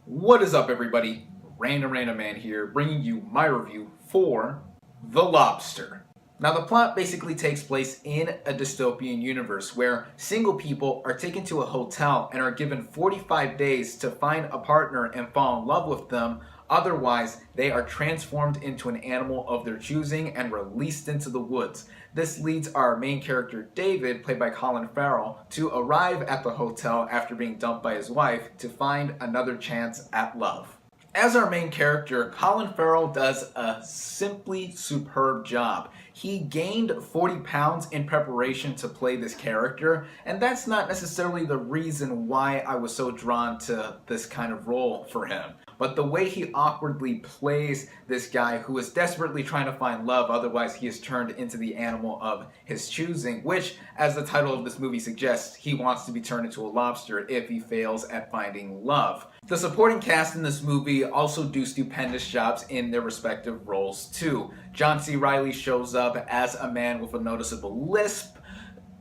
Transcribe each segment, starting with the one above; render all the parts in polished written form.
What is up, everybody? RandomRandomMan here, bringing you my review for The Lobster. Now, the plot basically takes place in a dystopian universe where single people are taken to a hotel and are given 45 days to find a partner and fall in love with them. Otherwise, they are transformed into an animal of their choosing and released into the woods. This leads our main character, David, played by Colin Farrell, to arrive at the hotel after being dumped by his wife to find another chance at love. As our main character, Colin Farrell does a simply superb job. He gained 40 pounds in preparation to play this character, and that's not necessarily the reason why I was so drawn to this kind of role for him. But the way he awkwardly plays this guy who is desperately trying to find love, otherwise he is turned into the animal of his choosing, which, as the title of this movie suggests, he wants to be turned into a lobster if he fails at finding love. The supporting cast in this movie also do stupendous jobs in their respective roles too. John C. Reilly shows up as a man with a noticeable lisp.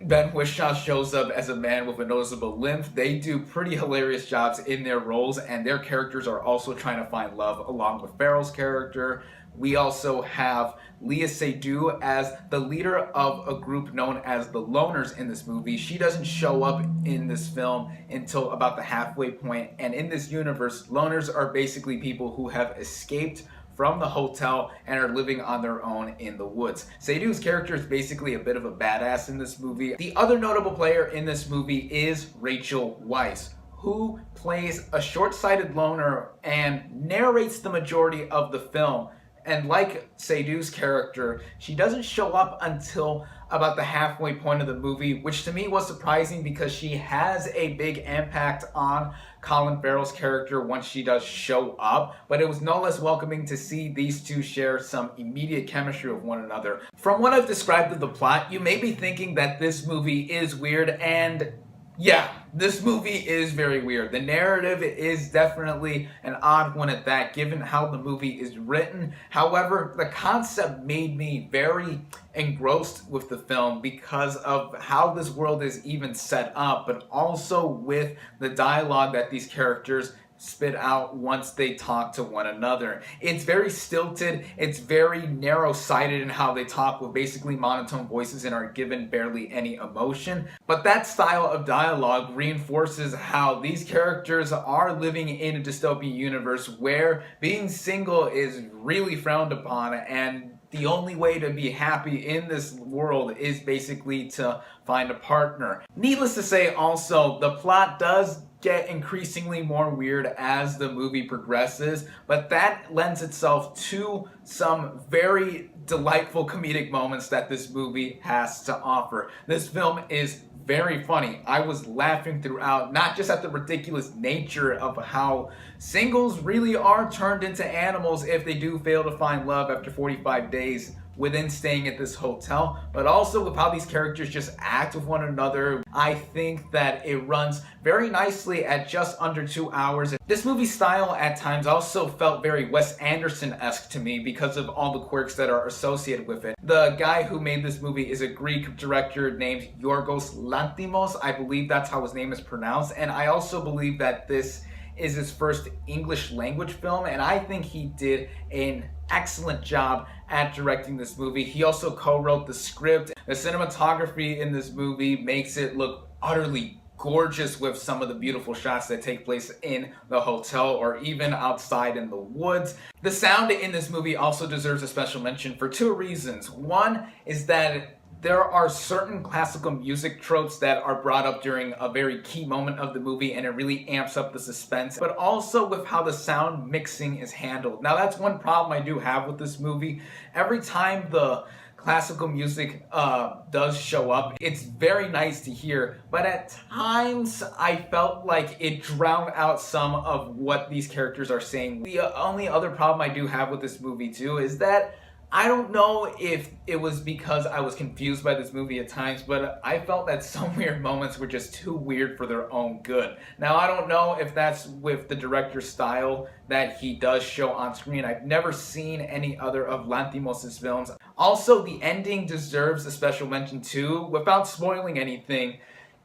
Ben Whishaw shows up as a man with a noticeable limp. They do pretty hilarious jobs in their roles, and their characters are also trying to find love along with Farrell's character. We also have Léa Seydoux as the leader of a group known as the Loners in this movie. She doesn't show up in this film until about the halfway point, and in this universe, loners are basically people who have escaped from the hotel and are living on their own in the woods. Seydoux's character is basically a bit of a badass in this movie. The other notable player in this movie is Rachel Weisz, who plays a short-sighted loner and narrates the majority of the film. And like Seydoux's character, she doesn't show up until about the halfway point of the movie, which to me was surprising because she has a big impact on Colin Farrell's character once she does show up, but it was no less welcoming to see these two share some immediate chemistry with one another. From what I've described of the plot, you may be thinking that this movie is weird, and yeah, this movie is very weird. The narrative is definitely an odd one at that, given how the movie is written. However, the concept made me very engrossed with the film because of how this world is even set up, but also with the dialogue that these characters spit out once they talk to one another. It's very stilted, it's very narrow-sighted in how they talk with basically monotone voices and are given barely any emotion. But that style of dialogue reinforces how these characters are living in a dystopian universe where being single is really frowned upon, and the only way to be happy in this world is basically to find a partner. Needless to say, also, the plot does get increasingly more weird as the movie progresses, but that lends itself to some very delightful comedic moments that this movie has to offer. This film is very funny. I was laughing throughout, not just at the ridiculous nature of how singles really are turned into animals if they do fail to find love after 45 days within staying at this hotel, but also with how these characters just act with one another. I think that it runs very nicely at just under 2 hours. This movie's style at times also felt very Wes Anderson-esque to me because of all the quirks that are associated with it. The guy who made this movie is a Greek director named Yorgos Lanthimos. I believe that's how his name is pronounced, and I also believe that this is his first English language film, and I think he did an excellent job at directing this movie. He also co-wrote the script. The cinematography in this movie makes it look utterly gorgeous with some of the beautiful shots that take place in the hotel or even outside in the woods. The sound in this movie also deserves a special mention for two reasons. One is that there are certain classical music tropes that are brought up during a very key moment of the movie, and it really amps up the suspense, but also with how the sound mixing is handled. Now, that's one problem I do have with this movie. Every time the classical music does show up, it's very nice to hear, but at times I felt like it drowned out some of what these characters are saying. The only other problem I do have with this movie too is that I don't know if it was because I was confused by this movie at times, but I felt that some weird moments were just too weird for their own good. Now, I don't know if that's with the director's style that he does show on screen. I've never seen any other of Lanthimos' films. Also, the ending deserves a special mention too. Without spoiling anything,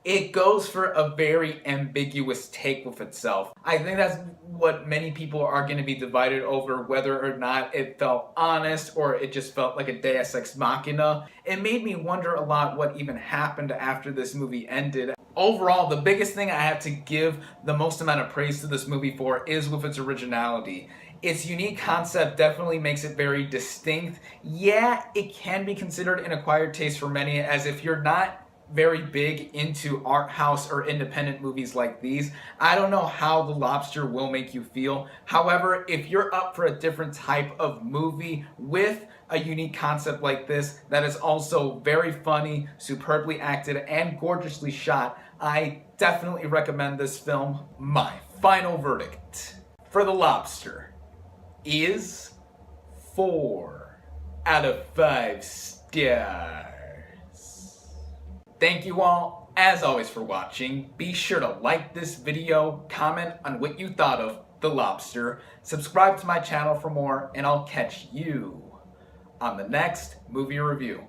it goes for a very ambiguous take with itself. I think that's what many people are going to be divided over, whether or not it felt honest or it just felt like a deus ex machina. It made me wonder a lot what even happened after this movie ended. Overall, the biggest thing I have to give the most amount of praise to this movie for is with its originality. Its unique concept definitely makes it very distinct. Yeah, it can be considered an acquired taste for many, as if you're not very big into art house or independent movies like these, I don't know how The Lobster will make you feel. However, if you're up for a different type of movie with a unique concept like this that is also very funny, superbly acted, and gorgeously shot, I definitely recommend this film. My final verdict for The Lobster is 4 out of 5 stars. Thank you all, as always, for watching. Be sure to like this video, comment on what you thought of The Lobster, subscribe to my channel for more, and I'll catch you on the next movie review.